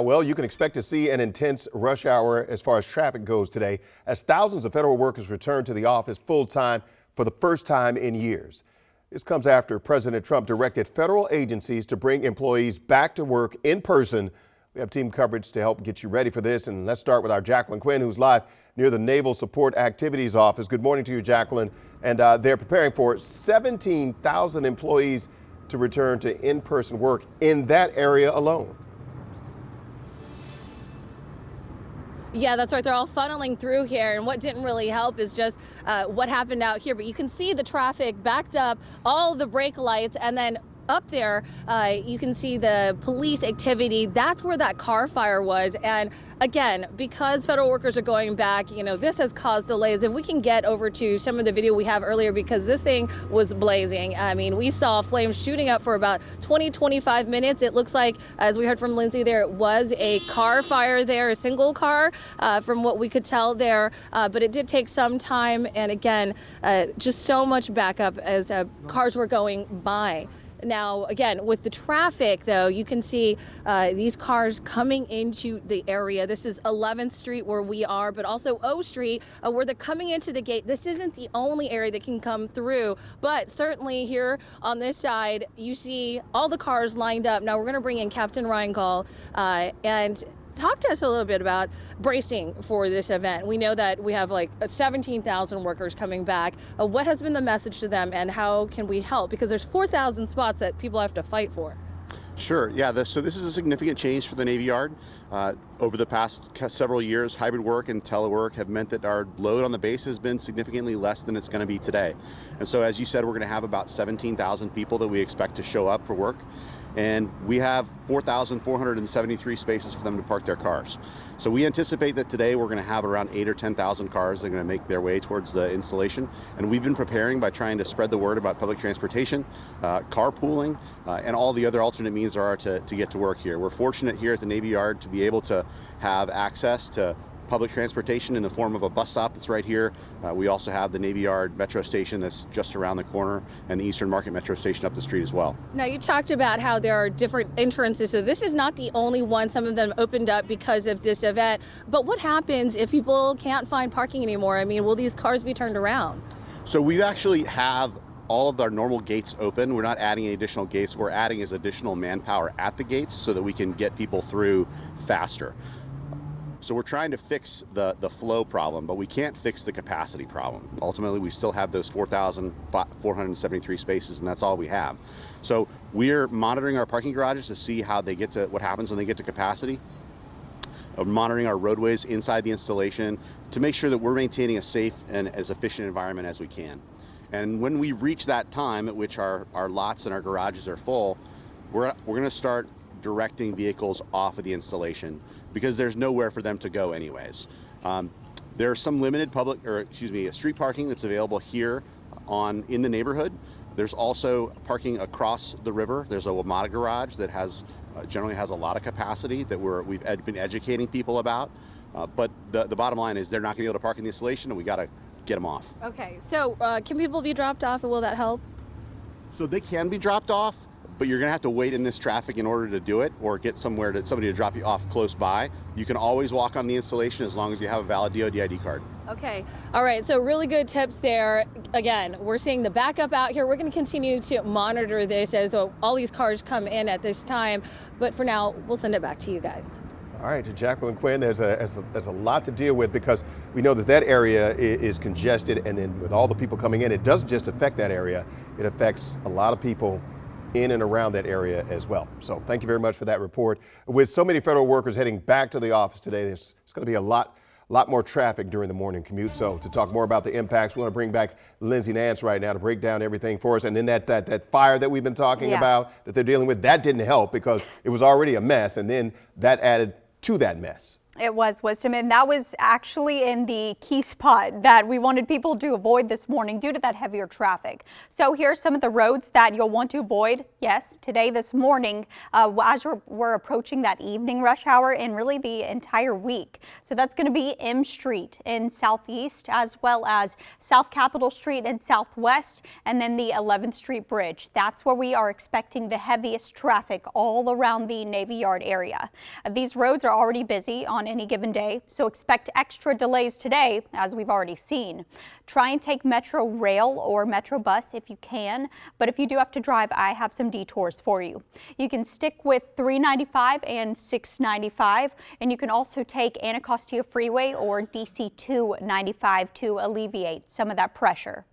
Well, you can expect to see an intense rush hour as far as traffic goes today, as thousands of federal workers return to the office full time for the first time in years. This comes after President Trump directed federal agencies to bring employees back to work in person. We have team coverage to help get you ready for this. And let's start with our Jacqueline Quinn, who's live near the Naval Support Activities Office. Good morning to you, Jacqueline. And they're preparing for 17,000 employees to return to in-person work in that area alone. Yeah, that's right. They're all funneling through here. And what didn't really help is just what happened out here. But you can see the traffic backed up, all the brake lights, and then up there, you can see the police activity. That's where that car fire was. And again, because federal workers are going back, this has caused delays. If we can get over to some of the video we have earlier, because this thing was blazing. I mean, we saw flames shooting up for about 20-25 minutes. It looks like, as we heard from Lindsay, there was a car fire there, a single car, from what we could tell there. But it did take some time. And again, just so much backup as cars were going by. Now, again, with the traffic, though, you can see these cars coming into the area. This is 11th Street where we are, but also O Street where they're coming into the gate. This isn't the only area that can come through, but certainly here on this side, you see all the cars lined up. Now, we're going to bring in Captain Ryan Gall and talk to us a little bit about bracing for this event. We know that we have like 17,000 workers coming back. What has been the message to them, and how can we help? Because there's 4,000 spots that people have to fight for. Sure. Yeah. So this is a significant change for the Navy Yard. Over the past several years, hybrid work and telework have meant that our load on the base has been significantly less than it's going to be today. And so, as you said, we're going to have about 17,000 people that we expect to show up for work. And we have 4,473 spaces for them to park their cars. So we anticipate that today we're going to have around 8,000 or 10,000 cars that are going to make their way towards the installation. And we've been preparing by trying to spread the word about public transportation, carpooling, and all the other alternate means there are to get to work here. We're fortunate here at the Navy Yard to be able to have access to public transportation in the form of a bus stop that's right here. We also have the Navy Yard Metro Station that's just around the corner, and the Eastern Market Metro Station up the street as well. Now, you talked about how there are different entrances, so this is not the only one. Some of them opened up because of this event. But what happens if people can't find parking anymore? I mean, will these cars be turned around? So we actually have all of our normal gates open. We're not adding any additional gates. We're adding is additional manpower at the gates so that we can get people through faster. So we're trying to fix the flow problem, but we can't fix the capacity problem. Ultimately, we still have those 4,473 spaces, and that's all we have. So we're monitoring our parking garages to see how they get to what happens when they get to capacity. We're monitoring our roadways inside the installation to make sure that we're maintaining a safe and as efficient environment as we can. And when we reach that time at which our lots and our garages are full, we're going to start directing vehicles off of the installation because there's nowhere for them to go anyways. There's some limited street parking that's available here in the neighborhood. There's also parking across the river. There's a WMATA garage that generally has a lot of capacity that we've been educating people about. But the bottom line is they're not gonna be able to park in the installation, and we gotta get them off. Okay, so can people be dropped off, and will that help? So they can be dropped off, but you're gonna have to wait in this traffic in order to do it, or get somebody to drop you off close by. You can always walk on the installation as long as you have a valid DoD ID card. Okay. All right. So really good tips there. Again, we're seeing the backup out here. We're going to continue to monitor this as all these cars come in at this time. But for now, we'll send it back to you guys. All right, to Jacqueline Quinn, there's a lot to deal with because we know that area is congested, and then with all the people coming in, it doesn't just affect that area, it affects a lot of people in and around that area as well. So thank you very much for that report. With so many federal workers heading back to the office today, there's going to be a lot more traffic during the morning commute. So to talk more about the impacts, we want to bring back Lindsay Nance right now to break down everything for us. And then that fire that we've been talking about that they're dealing with, that didn't help because it was already a mess, and then that added to that mess. It was, Wisdom, and that was actually in the key spot that we wanted people to avoid this morning due to that heavier traffic. So here are some of the roads that you'll want to avoid. Yes, today, this morning, as we're approaching that evening rush hour and really the entire week. So that's going to be M Street in Southeast, as well as South Capitol Street in Southwest, and then the 11th Street Bridge. That's where we are expecting the heaviest traffic all around the Navy Yard area. These roads are already busy on any given day, so expect extra delays today, as we've already seen. Try and take Metro Rail or Metro Bus if you can, but if you do have to drive, I have some detours for you. You can stick with 395 and 695, and you can also take Anacostia Freeway or DC 295 to alleviate some of that pressure.